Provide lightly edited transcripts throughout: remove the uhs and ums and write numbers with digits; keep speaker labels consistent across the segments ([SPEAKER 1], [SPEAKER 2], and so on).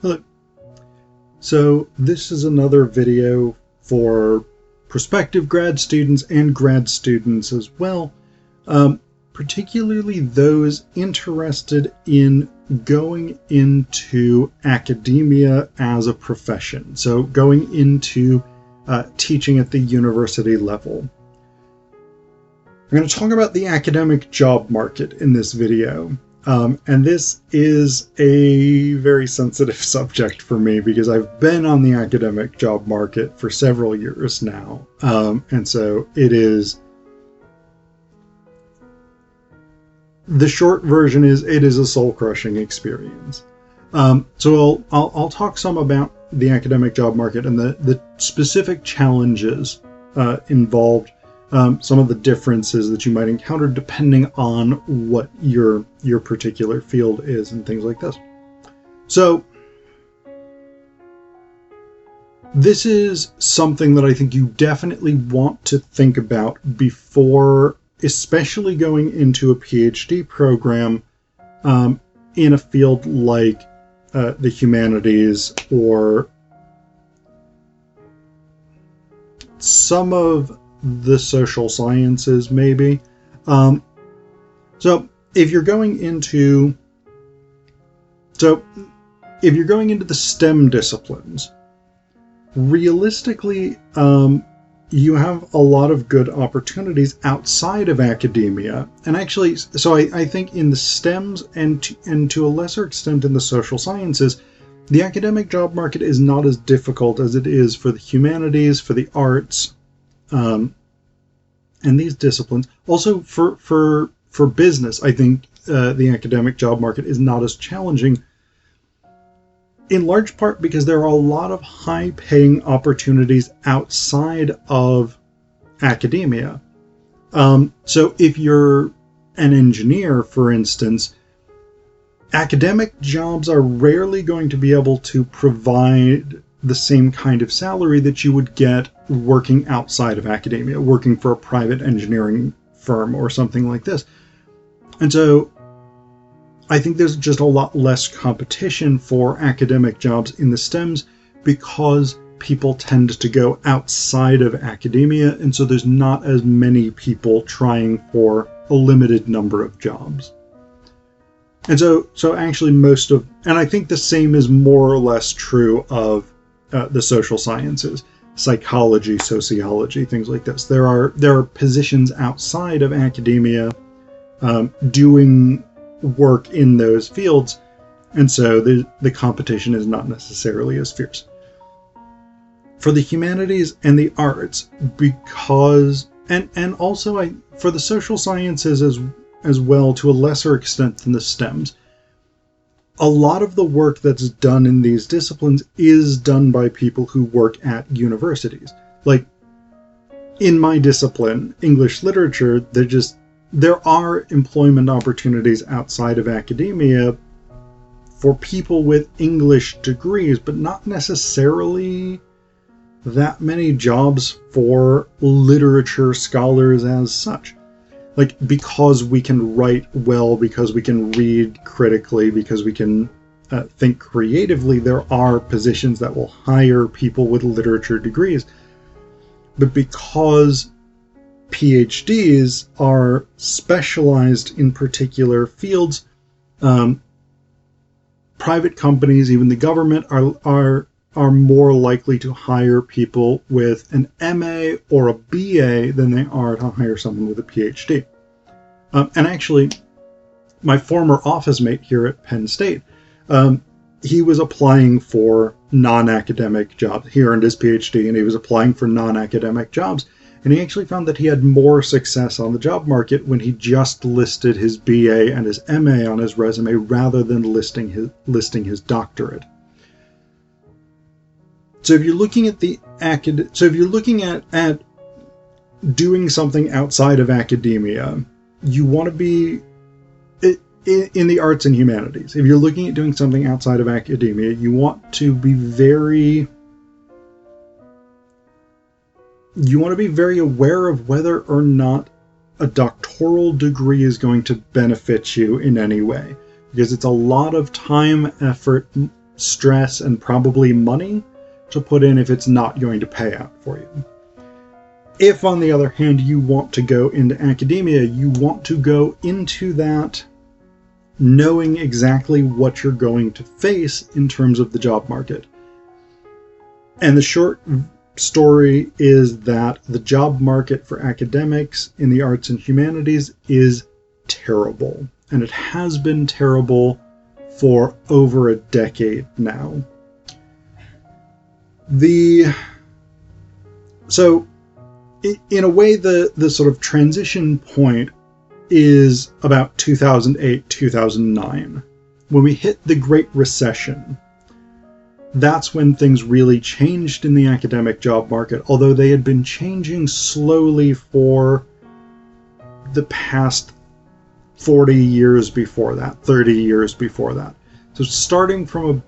[SPEAKER 1] Hello. So this is another video for prospective grad students and grad students as well, particularly those interested in going into academia as a profession. So going into teaching at the university level. I'm going to talk about the academic job market in this video. And this is a very sensitive subject for me because I've been on the academic job market for several years now. And so it is, the short version is, it is a soul-crushing experience. So I'll talk some about the academic job market and the specific challenges involved. Some of the differences that you might encounter depending on what your particular field is and things like this. So this is something that I think you definitely want to think about before, especially going into a PhD program in a field like the humanities or some of the social sciences, maybe. So if you're going into the STEM disciplines, realistically, you have a lot of good opportunities outside of academia. And actually, so I think in the STEMs and to a lesser extent in the social sciences, the academic job market is not as difficult as it is for the humanities, for the arts, and these disciplines. Also for business, I think the academic job market is not as challenging, in large part because there are a lot of high-paying opportunities outside of academia. So if you're an engineer, for instance, academic jobs are rarely going to be able to provide the same kind of salary that you would get working outside of academia, working for a private engineering firm or something like this. And so I think there's just a lot less competition for academic jobs in the STEMs because people tend to go outside of academia, and so there's not as many people trying for a limited number of jobs. And so actually and I think the same is more or less true of the social sciences, psychology, sociology, things like this. There are positions outside of academia doing work in those fields, and so the competition is not necessarily as fierce. For the humanities and the arts, because and also for the social sciences as well, to a lesser extent than the STEMs, a lot of the work that's done in these disciplines is done by people who work at universities. Like in my discipline, English literature, there are employment opportunities outside of academia for people with English degrees, but not necessarily that many jobs for literature scholars as such. Like, because we can write well, because we can read critically, because we can think creatively, there are positions that will hire people with literature degrees. But because PhDs are specialized in particular fields, private companies, even the government, are more likely to hire people with an MA or a BA than they are to hire someone with a PhD. And actually, my former office mate here at Penn State, he was applying for non-academic jobs. He earned his PhD and he was applying for non-academic jobs. And he actually found that he had more success on the job market when he just listed his BA and his MA on his resume rather than listing his doctorate. So if you're looking at at doing something outside of academia, you want to be in the arts and humanities. If you're looking at doing something outside of academia, you want to be very aware of whether or not a doctoral degree is going to benefit you in any way, because it's a lot of time, effort, stress and probably money to put in if it's not going to pay out for you. If, on the other hand, you want to go into academia, you want to go into that knowing exactly what you're going to face in terms of the job market. And the short story is that the job market for academics in the arts and humanities is terrible. And it has been terrible for over a decade now. So in a way, the sort of transition point is about 2008, 2009. When we hit the Great Recession, that's when things really changed in the academic job market, although they had been changing slowly for the past 40 years before that, 30 years before that. So starting from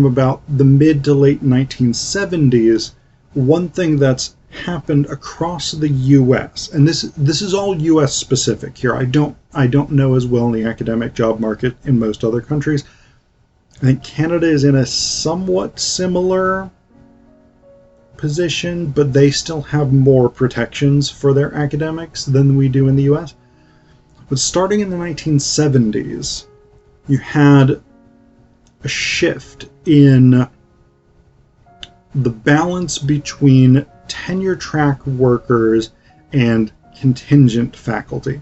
[SPEAKER 1] about the mid to late 1970s, one thing that's happened across the U.S., and this is all U.S. specific here. I don't know as well in the academic job market in most other countries. I think Canada is in a somewhat similar position, but they still have more protections for their academics than we do in the U.S. But starting in the 1970s, you had a shift in the balance between tenure track workers and contingent faculty.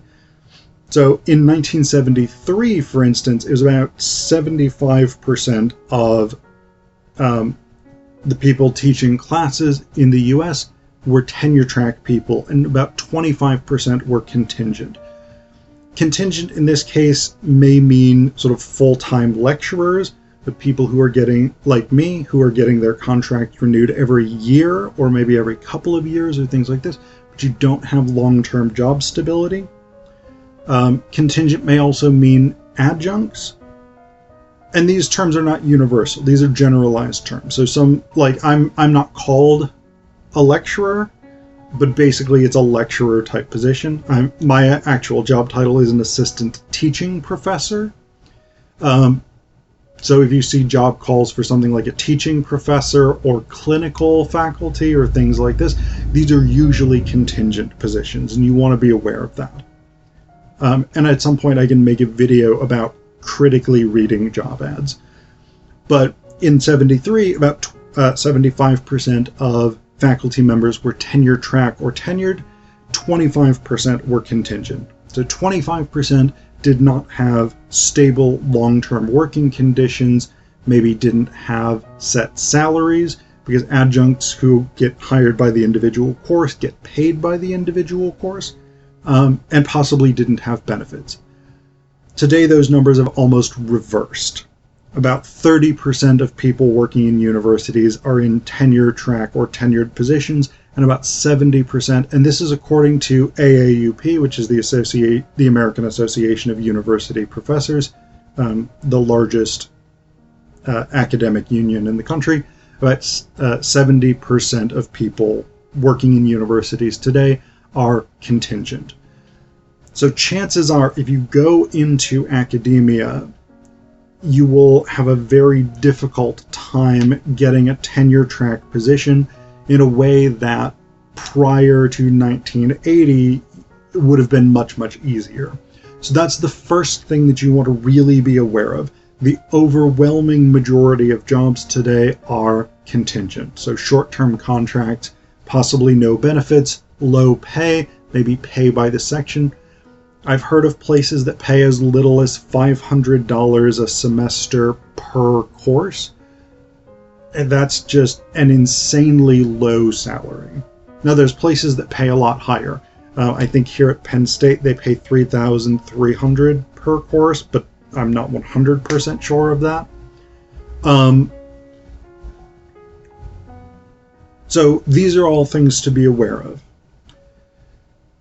[SPEAKER 1] So in 1973, for instance, it was about 75% of the people teaching classes in the US were tenure track people, and about 25% were contingent. Contingent in this case may mean sort of full-time lecturers, but people who are getting, like me, who are getting their contract renewed every year or maybe every couple of years or things like this, but you don't have long-term job stability. Contingent may also mean adjuncts, and these terms are not universal. These are generalized terms. So some, like I'm not called a lecturer, but basically it's a lecturer type position. My actual job title is an assistant teaching professor. So if you see job calls for something like a teaching professor or clinical faculty or things like this, these are usually contingent positions, and you want to be aware of that. And at some point I can make a video about critically reading job ads. But in 73, about 75% of faculty members were tenure track or tenured, 25% were contingent. So 25% did not have stable long-term working conditions, maybe didn't have set salaries, because adjuncts who get hired by the individual course get paid by the individual course, and possibly didn't have benefits. Today, those numbers have almost reversed. About 30% of people working in universities are in tenure track or tenured positions, and about 70%, and this is according to AAUP, which is the American Association of University Professors, the largest academic union in the country. About 70% of people working in universities today are contingent. So chances are, if you go into academia, you will have a very difficult time getting a tenure track position in a way that prior to 1980 would have been much, much easier. So that's the first thing that you want to really be aware of. The overwhelming majority of jobs today are contingent. So short-term contracts, possibly no benefits, low pay, maybe pay by the section. I've heard of places that pay as little as $500 a semester per course. And that's just an insanely low salary. Now, there's places that pay a lot higher. I think here at Penn State, they pay $3,300 per course, but I'm not 100% sure of that. So these are all things to be aware of.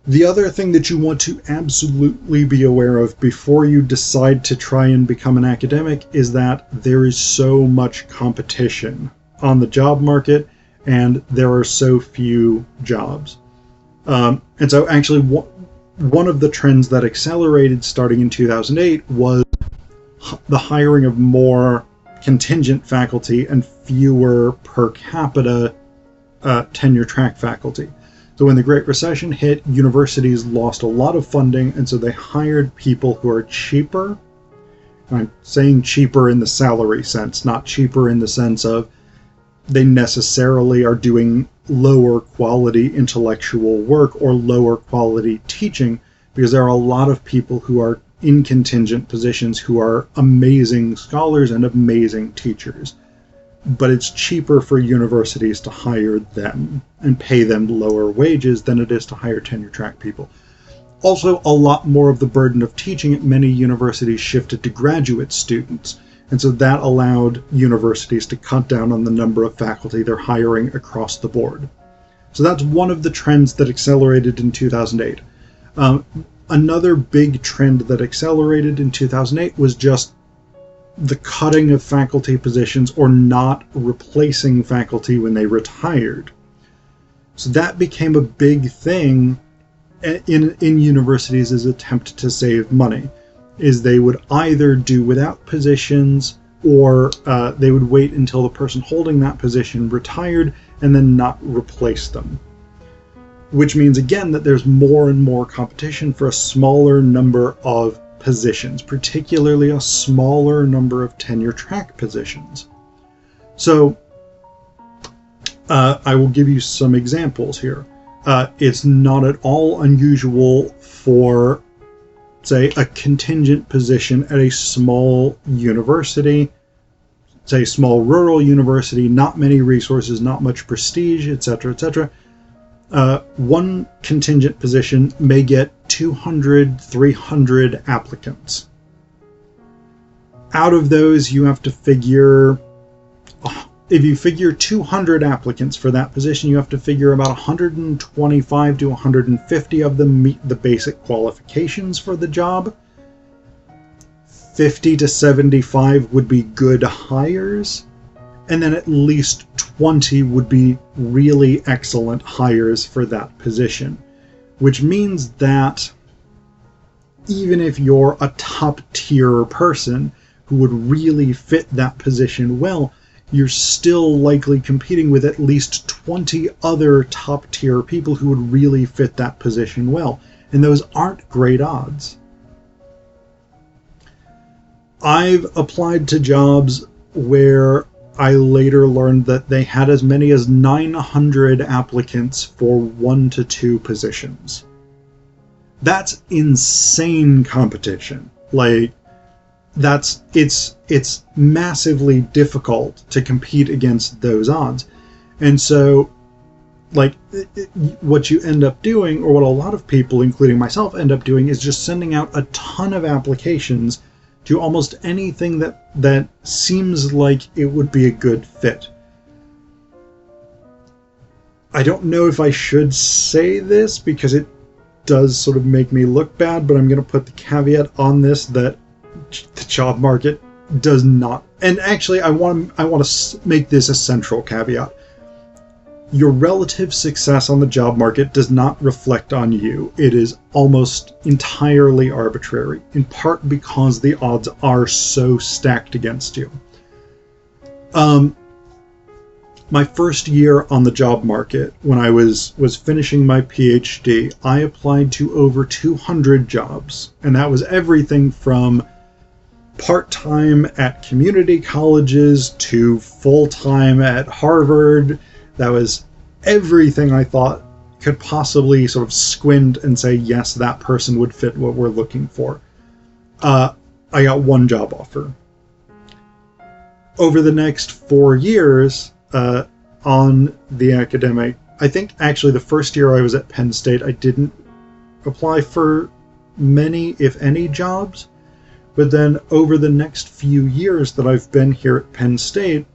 [SPEAKER 1] The other thing that you want to absolutely be aware of before you decide to try and become an academic is that there is so much competition on the job market, and there are so few jobs. And so actually one of the trends that accelerated starting in 2008 was the hiring of more contingent faculty and fewer per capita tenure track faculty. So when the Great Recession hit, universities lost a lot of funding, and so they hired people who are cheaper. And I'm saying cheaper in the salary sense, not cheaper in the sense of they necessarily are doing lower quality intellectual work or lower quality teaching, because there are a lot of people who are in contingent positions who are amazing scholars and amazing teachers. But it's cheaper for universities to hire them and pay them lower wages than it is to hire tenure track people. Also, a lot more of the burden of teaching at many universities shifted to graduate students, and so that allowed universities to cut down on the number of faculty they're hiring across the board. So that's one of the trends that accelerated in 2008. Another big trend that accelerated in 2008 was just the cutting of faculty positions or not replacing faculty when they retired. So that became a big thing in universities as an attempt to save money, is they would either do without positions or they would wait until the person holding that position retired and then not replace them. Which means, again, that there's more and more competition for a smaller number of positions, particularly a smaller number of tenure track positions. So I will give you some examples here. It's not at all unusual for, say, a contingent position at a small university, say small rural university, not many resources, not much prestige, etc., etc. One contingent position may get 200, 300 applicants. Out of those, you have to figure, if you figure 200 applicants for that position, you have to figure about 125 to 150 of them meet the basic qualifications for the job. 50 to 75 would be good hires, and then at least 20 would be really excellent hires for that position, which means that even if you're a top tier person who would really fit that position well, you're still likely competing with at least 20 other top tier people who would really fit that position well, and those aren't great odds. I've applied to jobs where I later learned that they had as many as 900 applicants for 1 to 2 positions. That's insane competition. Like, it's massively difficult to compete against those odds. And so, like, what you end up doing, or what a lot of people, including myself, end up doing, is just sending out a ton of applications to almost anything that seems like it would be a good fit. I don't know if I should say this because it does sort of make me look bad, but I'm going to put the caveat on this that the job market does not, and actually I want to make this a central caveat. Your relative success on the job market does not reflect on you. It is almost entirely arbitrary, in part because the odds are so stacked against you. My first year on the job market, when I was finishing my PhD, I applied to over 200 jobs, and that was everything from part-time at community colleges to full-time at Harvard. That was everything I thought could possibly sort of squint and say, yes, that person would fit what we're looking for. I got one job offer. Over the next 4 years on the academic, I think actually the first year I was at Penn State, I didn't apply for many, if any, jobs. But then over the next few years that I've been here at Penn State,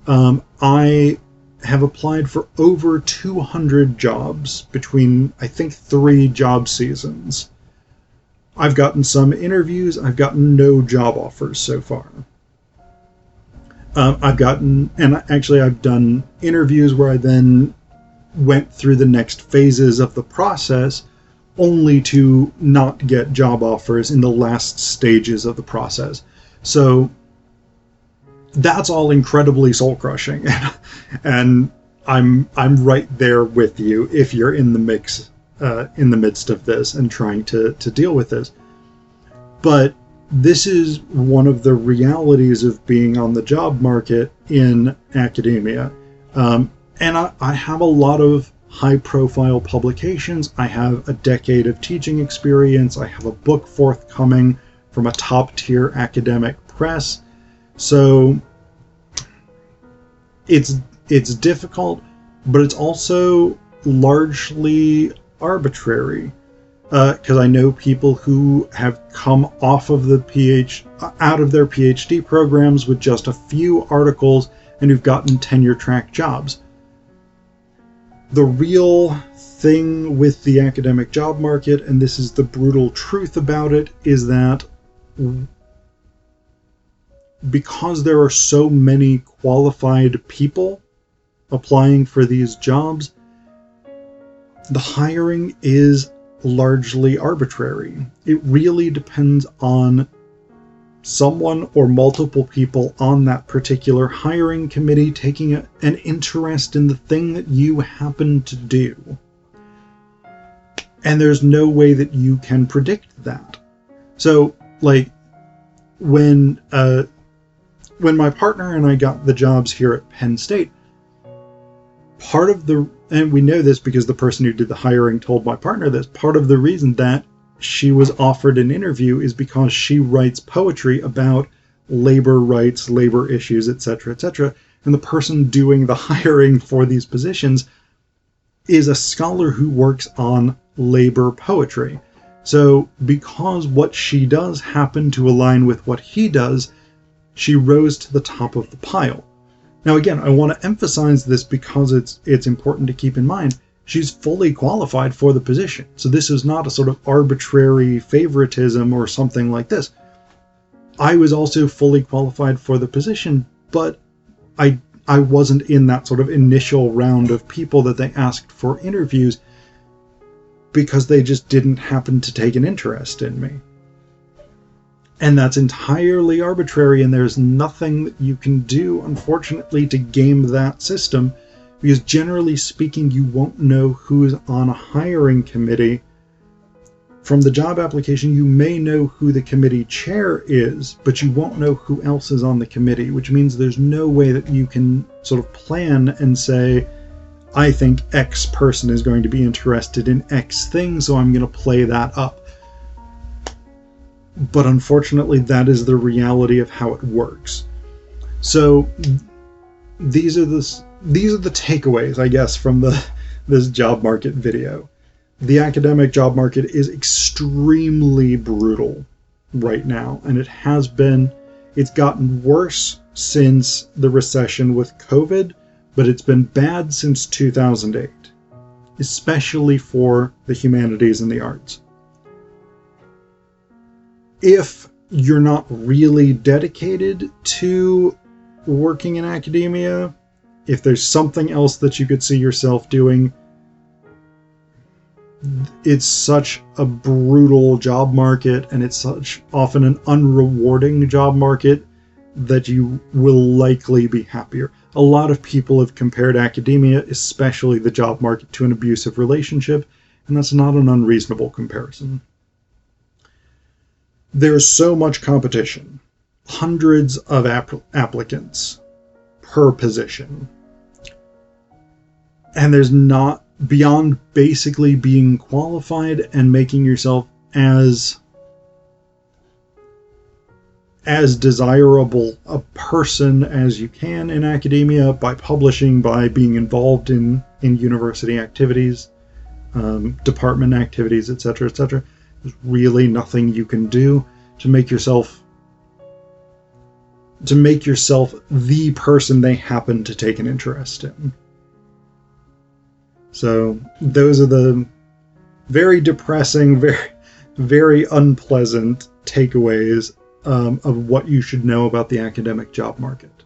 [SPEAKER 1] I have applied for over 200 jobs between, I think, 3 job seasons. I've gotten some interviews. I've gotten no job offers so far. I've done interviews where I then went through the next phases of the process only to not get job offers in the last stages of the process. So that's all incredibly soul-crushing. And I'm right there with you if you're in the mix, in the midst of this and trying to deal with this. But this is one of the realities of being on the job market in academia. And I have a lot of high-profile publications. I have a decade of teaching experience. I have a book forthcoming from a top-tier academic press. So it's difficult, but it's also largely arbitrary. Because I know people who have come off of out of their PhD programs with just a few articles and who've gotten tenure-track jobs. The real thing with the academic job market, and this is the brutal truth about it, is that because there are so many qualified people applying for these jobs, the hiring is largely arbitrary. It really depends on someone or multiple people on that particular hiring committee taking an interest in the thing that you happen to do. And there's no way that you can predict that. So, like, when my partner and I got the jobs here at Penn State, and we know this because the person who did the hiring told my partner this, part of the reason that she was offered an interview is because she writes poetry about labor rights, labor issues, etc., etc. And the person doing the hiring for these positions is a scholar who works on labor poetry. So because what she does happened to align with what he does, she rose to the top of the pile. Now, again, I want to emphasize this because it's important to keep in mind. She's fully qualified for the position. So this is not a sort of arbitrary favoritism or something like this. I was also fully qualified for the position, but I wasn't in that sort of initial round of people that they asked for interviews because they just didn't happen to take an interest in me. And that's entirely arbitrary, and there's nothing that you can do, unfortunately, to game that system, because generally speaking, you won't know who's on a hiring committee. From the job application, you may know who the committee chair is, but you won't know who else is on the committee, which means there's no way that you can sort of plan and say, I think X person is going to be interested in X thing, so I'm going to play that up. But unfortunately, that is the reality of how it works. So these are the takeaways, I guess, from this job market video. The academic job market is extremely brutal right now, and it's gotten worse since the recession with COVID, but it's been bad since 2008, especially for the humanities and the arts. If you're not really dedicated to working in academia, if there's something else that you could see yourself doing, it's such a brutal job market, and it's such often an unrewarding job market that you will likely be happier. A lot of people have compared academia, especially the job market, to an abusive relationship, and that's not an unreasonable comparison. There's so much competition, hundreds of applicants per position. And there's not, beyond basically being qualified and making yourself as desirable a person as you can in academia by publishing, by being involved in university activities, department activities, etc., etc. There's really nothing you can do to make yourself the person they happen to take an interest in. So those are the very depressing, very, very unpleasant takeaways of what you should know about the academic job market.